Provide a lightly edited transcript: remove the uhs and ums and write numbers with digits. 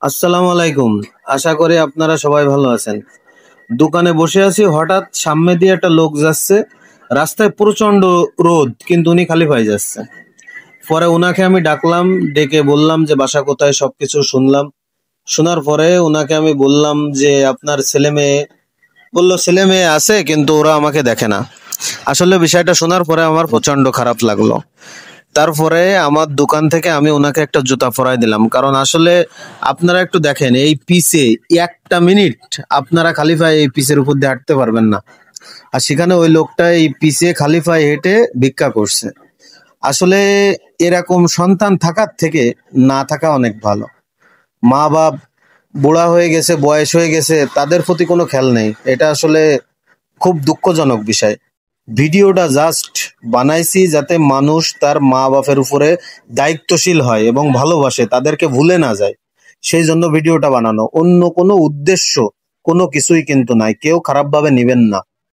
আসসালামু আলাইকুম। আশা করি আপনারা সবাই ভালো আছেন। দোকানে বসে আছি, হঠাৎ সামনে দিয়ে একটা লোক যাচ্ছে। রাস্তায় প্রচন্ড রোদ, কিন্তু উনি খালি পায়ে যাচ্ছে। পরে উনাকে আমি ডাকলাম, ডেকে বললাম যে বাসা কোথায়, সবকিছু শুনলাম। শোনার পরে উনাকে আমি বললাম যে আপনার ছেলে মেয়ে, বললো ছেলে মেয়ে আছে কিন্তু ওরা আমাকে দেখে না। আসলে বিষয়টা শোনার পরে আমার প্রচন্ড খারাপ লাগলো। তারপরে আমার দোকান থেকে আমি ওনাকে একটা জুতা পরাই দিলাম, কারণ আসলে আপনারা একটু দেখেন এই পিচে একটা মিনিট আপনারা খালি পায়ে এই পিচের উপর দিয়ে হাঁটতে পারবেন না। আর সেখানে ওই লোকটা এই পিচে খালি পায়ে হেঁটে ভিক্ষা করছে। আসলে এরকম সন্তান থাকার থেকে না থাকা অনেক ভালো। মা বাপ বুড়া হয়ে গেছে, বয়স হয়ে গেছে, তাদের প্রতি কোনো খেয়াল নেই। এটা আসলে খুব দুঃখজনক বিষয়। ভিডিওটা জাস্ট বানাইছি যাতে মানুষ তার মা বাপের উপরে দায়িত্বশীল হয় এবং ভালোবাসে, তাদেরকে ভুলে না যায়। সেই জন্য ভিডিওটা বানানো, অন্য কোনো উদ্দেশ্য কোনো কিছুই কিন্তু নাই। কেউ খারাপভাবে নিবেন না।